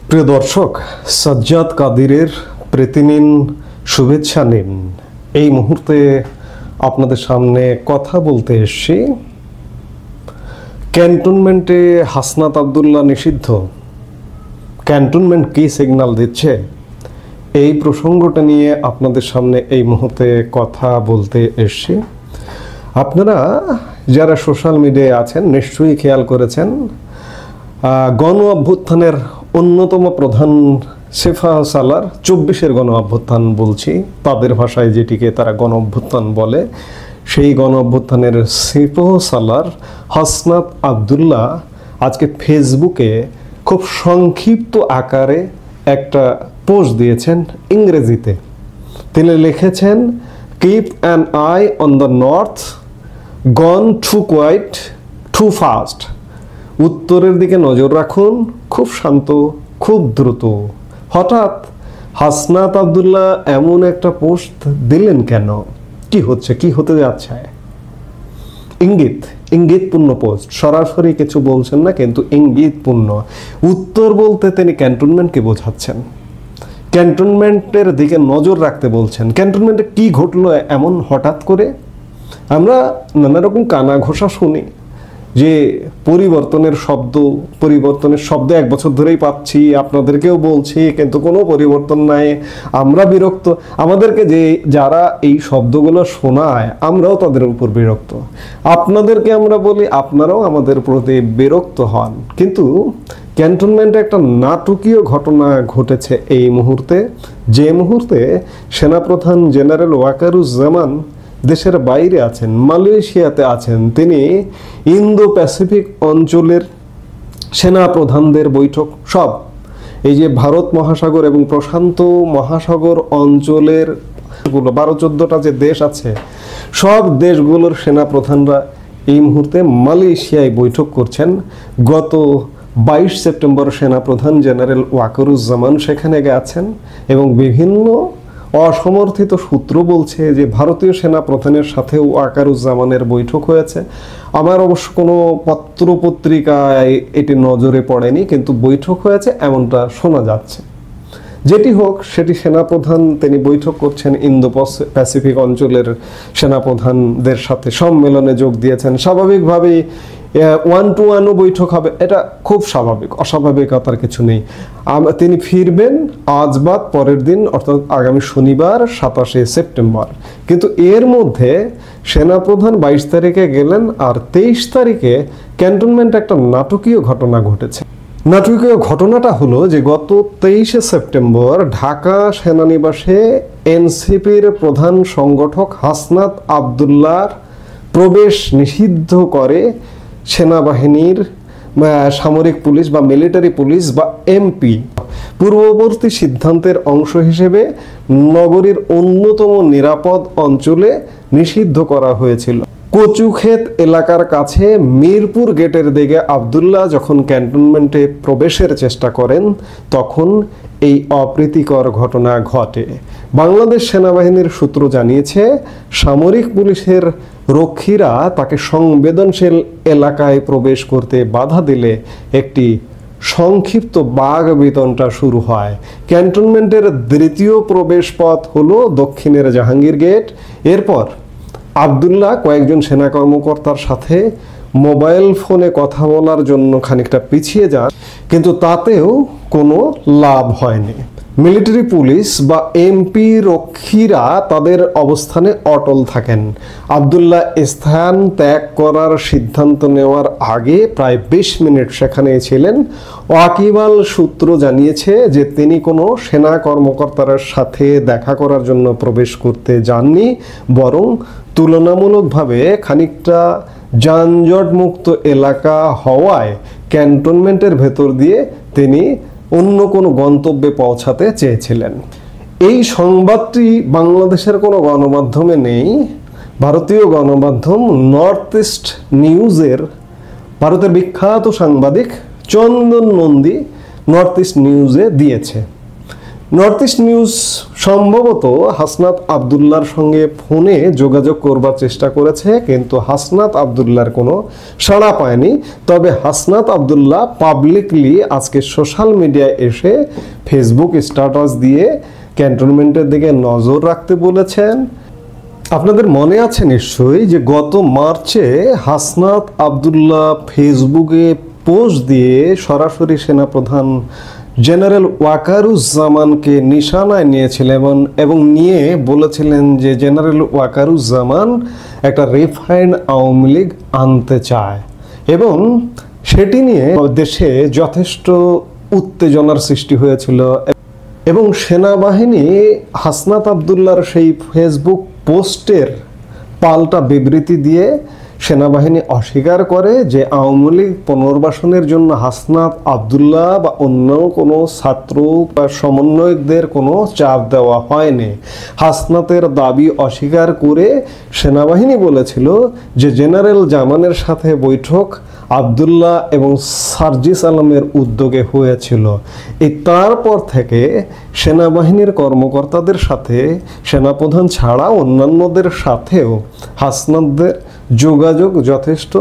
প্রিয় দর্শক, সাজ্জাদ কাদিরের প্রীতি নিন, শুভেচ্ছা নিন। এই মুহূর্তে আপনাদের সামনে কথা বলতে এসেছি ক্যান্টনমেন্টে হাসনাত আবদুল্লাহ নিষিদ্ধ। ক্যান্টনমেন্ট কি সিগন্যাল দিচ্ছে, এই প্রসঙ্গটা নিয়ে আপনাদের সামনে এই মুহূর্তে কথা বলতে এসেছি। আপনারা যারা সোশ্যাল মিডিয়ায় আছেন নিশ্চয়ই খেয়াল করেছেন, গণ অভ্যুত্থানের অন্যতম প্রধান সেফা সালার 24-এর গণ অভ্যুত্থান বলছি, তাদের ভাষায় যেটিকে তারা গণ অভ্যুত্থান বলে, সেই গণ অভ্যুত্থানের সেফা সালার হাসনাত আবদুল্লাহ আজকে ফেসবুকে খুব সংক্ষিপ্ত আকারে একটা পোস্ট দিয়েছেন ইংরেজিতে। তিনি লিখেছেন, keep an eye on the north, gone to quite to fast. উত্তরের দিকে নজর রাখুন, খুব শান্ত, খুব দ্রুত। হঠাৎ হাসনাত আবদুল্লাহ এমন একটা পোস্ট দিলেন কেন? কি হচ্ছে, কি হতে যাচ্ছে? ইঙ্গিতপূর্ণ পোস্ট, সরাসরি কিছু বলছেন না, কিন্তু ইঙ্গিতপূর্ণ। উত্তর বলতে তিনি ক্যান্টনমেন্টকে বোঝাচ্ছেন, ক্যান্টনমেন্টের দিকে নজর রাখতে বলছেন। ক্যান্টনমেন্টে কি ঘটলো এমন হঠাৎ করে? আমরা নানা রকম কানা ঘোষা শুনি যে পরিবর্তনের শব্দ 1 বছর ধরেই পাচ্ছি, আপনাদেরকেও বলছি, কিন্তু কোনো পরিবর্তন নাই, আমরা বিরক্ত। আমাদেরকে যারা এই শব্দগুলো শোনায়, আমরাও তাদের উপর বিরক্ত। আপনাদেরকে আমরা বলি, আপনারাও আমাদের প্রতি বিরক্ত হন। কিন্তু ক্যান্টনমেন্টে একটা নাটকীয় ঘটনা ঘটেছে এই মুহূর্তে, যে মুহূর্তে সেনাপ্রধান জেনারেল ওয়াকারুজ্জামান দেশের বাইরে আছেন, মালয়েশিয়াতে আছেন। তিনি ইন্দো প্যাসিফিক অঞ্চলের সেনা প্রধানদের বৈঠক, সব এই যে ভারত মহাসাগর এবং প্রশান্ত মহাসাগর অঞ্চলের 12-14টা যে দেশ আছে, সব দেশগুলোর সেনা প্রধানরা এই মুহূর্তে মালয়েশিয়ায় বৈঠক করছেন। গত 22 সেপ্টেম্বর সেনাপ্রধান জেনারেল ওয়াকারুজ্জামান সেখানে গেছেন এবং বিভিন্ন অসমর্থিত সূত্র বলছে যে ভারতীয় সেনা প্রধানের সাথেও ওয়াকারুজ্জামানের বৈঠক হয়েছে। আমার অবশ্য কোনো পত্র পত্রিকায় এটি নজরে পড়েনি, কিন্তু বৈঠক হয়েছে এমনটা শোনা যাচ্ছে। যেটি হোক, সেটি সেনাপ্রধান তিনি বৈঠক করছেন, ইন্দো প্যাসিফিক অঞ্চলের সেনাপ্রধানদের সাথে সম্মেলনে যোগ দিয়েছেন। স্বাভাবিকভাবেই 1-to-1 বৈঠক হবে, এটা খুব স্বাভাবিক, অস্বাভাবিকতার কিছু নেই। তিনি ফিরবেন আজ বাদ পরের দিন, অর্থাৎ আগামী শনিবার 27শে সেপ্টেম্বর। কিন্তু এর মধ্যে সেনাপ্রধান 22 তারিখে গেলেন, আর 23 তারিখে ক্যান্টনমেন্টে একটা নাটকীয় ঘটনা ঘটেছে। নাটকীয় ঘটনাটা হলো যে গত 23শে সেপ্টেম্বর ঢাকা সেনানিবাসে এনসিপির প্রধান সংগঠক হাসনাত আবদুল্লাহর প্রবেশ নিষিদ্ধ করে সেনাবাহিনীর সামরিক পুলিশ বা মিলিটারি পুলিশ বা এমপি। পূর্ববর্তী সিদ্ধান্তের অংশ হিসেবে নগরীর অন্যতম নিরাপদ অঞ্চলে নিষিদ্ধ করা হয়েছিল। কচুক্ষেত এলাকার কাছে মিরপুর গেটের দিকে আবদুল্লাহ যখন ক্যান্টনমেন্টে প্রবেশের চেষ্টা করেন, তখন এই অপ্রীতিকর ঘটনা ঘটে। বাংলাদেশ সেনাবাহিনীর সূত্র জানিয়েছে, সামরিক পুলিশের রক্ষীরা তাকে সংবেদনশীল এলাকায় প্রবেশ করতে বাধা দিলে একটি সংক্ষিপ্ত বাগবিতণ্ডা শুরু হয়। ক্যান্টনমেন্টের দ্বিতীয় প্রবেশ পথ হলো দক্ষিণের জাহাঙ্গীর গেট। এরপর আবদুল্লাহ কয়েকজন সেনা কর্মকর্তার সাথে মোবাইল ফোনে কথা বলার জন্য খানিকটা পিছিয়ে যান, কিন্তু তাতেও কোনো লাভ হয়নি। মিলিটারি পুলিশ বা এমপি রক্ষীরা তাদের অবস্থানে অটল থাকেন। আবদুল্লাহ স্থান ত্যাগ করার সিদ্ধান্ত নেওয়ার আগে প্রায় 20 মিনিট সেখানে ছিলেন। ওয়াকিবহাল সূত্র জানিয়েছে যে তিনি কোনো সেনা কর্মকর্তার সাথে দেখা করার জন্য প্রবেশ করতে যাননি, বরং তুলনামূলকভাবে খানিকটা যানজটমুক্ত এলাকা হওয়ায় ক্যান্টনমেন্টের ভেতর দিয়ে তিনি অন্য কোনো গন্তব্যে পৌঁছাতে চেয়েছিলেন। এই সংবাদটি বাংলাদেশের কোনো গণমাধ্যমে নেই। ভারতীয় গণমাধ্যম নর্থ ইস্ট নিউজের ভারতের বিখ্যাত সাংবাদিক চন্দন নন্দী নর্থ ইস্ট নিউজে দিয়েছে। নর্থ ইস্ট নিউজ সম্ভবত হাসনাত আব্দুল্লাহর সঙ্গে ফোনে যোগাযোগ করবার চেষ্টা করেছে, কিন্তু হাসনাত আব্দুল্লাহর কোনো সাড়া পায়নি। তবে হাসনাত আব্দুল্লাহ পাবলিকলি আজকে সোশ্যাল মিডিয়ায় এসে ফেসবুক স্ট্যাটাস দিয়ে ক্যান্টনমেন্টের দিকে নজর রাখতে বলেছেন। আপনাদের মনে আছে নিশ্চয়ই যে গত মার্চে হাসনাত আব্দুল্লাহ ফেসবুকে পোস্ট দিয়ে সরাসরি সেনাপ্রধান জেনারেল ওয়াকারুজ্জামানকে নিশানায় নিয়েছিলেন এবং নিয়ে বলেছিলেন যে জেনারেল ওয়াকারুজ্জামান একটা রিফাইন্ড আওয়ামী লীগ আনতে চায়, এবং সেটি নিয়ে দেশে যথেষ্ট উত্তেজনার সৃষ্টি হয়েছিল। এবং সেনাবাহিনী হাসনাত আব্দুল্লাহর সেই ফেসবুক পোস্টের পাল্টা বিবৃতি দিয়ে সেনাবাহিনী অস্বীকার করে যে আওয়ামী লীগ পুনর্বাসনের জন্য হাসনাত আব্দুল্লাহ বা অন্য কোনো ছাত্র বা সমন্বয়কদের কোনো চাপ দেওয়া হয়নি। হাসনাতের দাবি অস্বীকার করে সেনাবাহিনী বলেছিল যে জেনারেল জামানের সাথে বৈঠক আব্দুল্লাহ এবং সার্জিস আলমের উদ্যোগে হয়েছিল। এই তারপর থেকে সেনাবাহিনীর কর্মকর্তাদের সাথে সেনাপ্রধান ছাড়া অন্যান্যদের সাথেও হাসনাতদের যোগাযোগ যথেষ্ট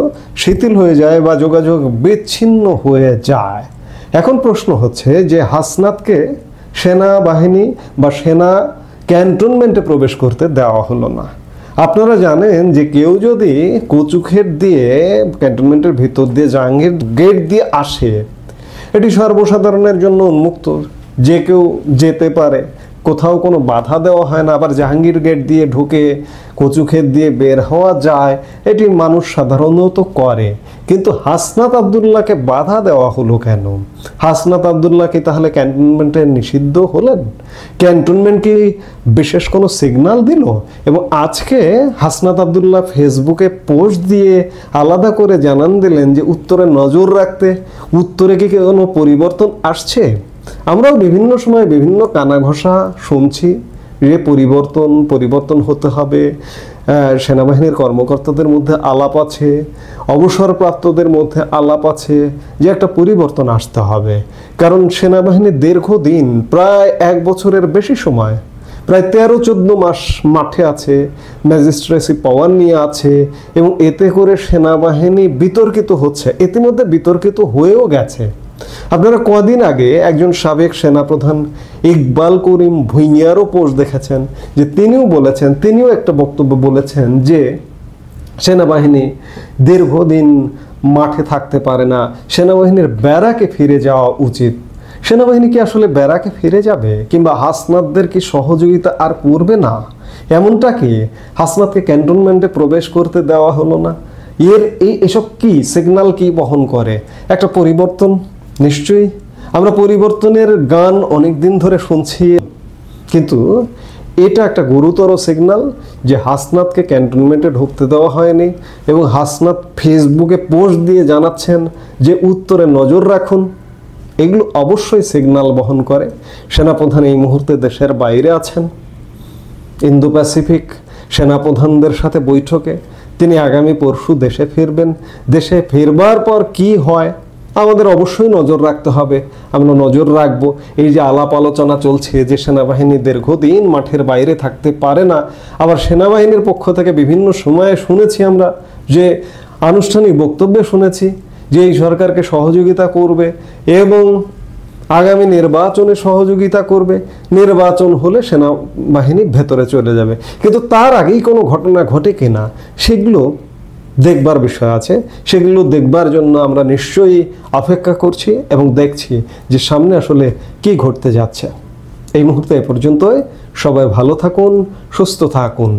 শিথিল হয়ে যায় বা যোগাযোগ বিচ্ছিন্ন হয়ে যায়। এখন প্রশ্ন হচ্ছে যে হাসনাতকে সেনাবাহিনী বা সেনা ক্যান্টনমেন্টে প্রবেশ করতে দেওয়া হলো না। আপনারা জানেন যে কেউ যদি কচুক্ষেত দিয়ে ক্যান্টনমেন্টের ভিতর দিয়ে জাহাঙ্গীর গেট দিয়ে আসে, এটি সর্বসাধারণের জন্য উন্মুক্ত, যে কেউ যেতে পারে, কোথাও কোনো বাধা দেওয়া হয় না। আবার জাহাঙ্গীর গেট দিয়ে ঢুকে কচুক্ষেত দিয়ে বের হওয়া যায়, এটি মানুষ সাধারণত করে। কিন্তু হাসনাত আব্দুল্লাহকে বাধা দেওয়া হলো কেন? হাসনাত আব্দুল্লাহ কি তাহলে ক্যান্টনমেন্টে নিষিদ্ধ হলেন? ক্যান্টনমেন্ট কি বিশেষ কোনো সিগন্যাল দিল? এবং আজকে হাসনাত আব্দুল্লাহ ফেসবুকে পোস্ট দিয়ে আলাদা করে জানান দিলেন যে উত্তরে নজর রাখতে। উত্তরে কি কোনো পরিবর্তন আসছে? আমরাও বিভিন্ন সময় বিভিন্ন কানাঘষা শুনছি যে পরিবর্তন হতে হবে, সেনাবাহিনীর কর্মকর্তাদের মধ্যে আলাপ আছে, অবসরপ্রাপ্তদের মধ্যে আলাপ আছে যে একটা পরিবর্তন আসতে হবে। কারণ সেনাবাহিনী দীর্ঘদিন প্রায় 1 বছরের বেশি সময়, প্রায় 13-14 মাস মাঠে আছে, ম্যাজিস্ট্রেসি পাওয়ার নিয়ে আছে, এবং এতে করে সেনাবাহিনী বিতর্কিত হচ্ছে, ইতিমধ্যে বিতর্কিত হয়েও গেছে। আপনারা কদিন আগে একজন সাবেক সেনাপ্রধান ইকবাল করিম ভুঁইয়ারও পোস্ট দেখেছেন, যে তিনিও একটা বক্তব্য বলেছেন যে সেনাবাহিনী দীর্ঘদিন মাঠে থাকতে পারে না, সেনাবাহিনীর ব্যারাকে ফিরে যাওয়া উচিত। সেনাবাহিনী কি আসলে ব্যারাকে ফিরে যাবে, কিংবা হাসনাতদের কি সহযোগিতা আর করবে না? এমনটা কি হাসনাতকে ক্যান্টনমেন্টে প্রবেশ করতে দেওয়া হলো না? এসব কি সিগন্যাল কি বহন করে? একটা পরিবর্তন নিশ্চয়ই। আমরা পরিবর্তনের গান অনেক দিন ধরে শুনছি, কিন্তু এটা একটা গুরুতর সিগন্যাল যে হাসনাতকে ক্যান্টনমেন্টে ঢুকতে দেওয়া হয়নি, এবং হাসনাত ফেসবুকে পোস্ট দিয়ে জানাচ্ছেন যে উত্তরে নজর রাখুন। এগুলো অবশ্যই সিগন্যাল বহন করে। সেনাপ্রধান এই মুহূর্তে দেশের বাইরে আছেন, ইন্দো প্যাসিফিক সেনাপ্রধানদের সাথে বৈঠকে। তিনি আগামী পরশু দেশে ফিরবেন। দেশে ফিরবার পর কি হয় আমাদের অবশ্যই নজর রাখতে হবে। আমরা নজর রাখব। এই যে আলাপ আলোচনা চলছে যে সেনাবাহিনী দীর্ঘদিন মাঠের বাইরে থাকতে পারে না, আবার সেনাবাহিনীর পক্ষ থেকে বিভিন্ন সময়ে শুনেছি আমরা যে আনুষ্ঠানিক বক্তব্যে শুনেছি যে এই সরকারকে সহযোগিতা করবে এবং আগামী নির্বাচনে সহযোগিতা করবে, নির্বাচন হলে সেনাবাহিনী ভেতরে চলে যাবে। কিন্তু তার আগেই কোনো ঘটনা ঘটে কিনা সেগুলো দেখবার বিষয় আছে। সেগুলো দেখবার জন্য আমরা নিশ্চয়ই অপেক্ষা করছি এবং দেখছি যে সামনে আসলে কি ঘটতে যাচ্ছে। এই মুহূর্তে এ পর্যন্তই। সবাই ভালো থাকুন, সুস্থ থাকুন।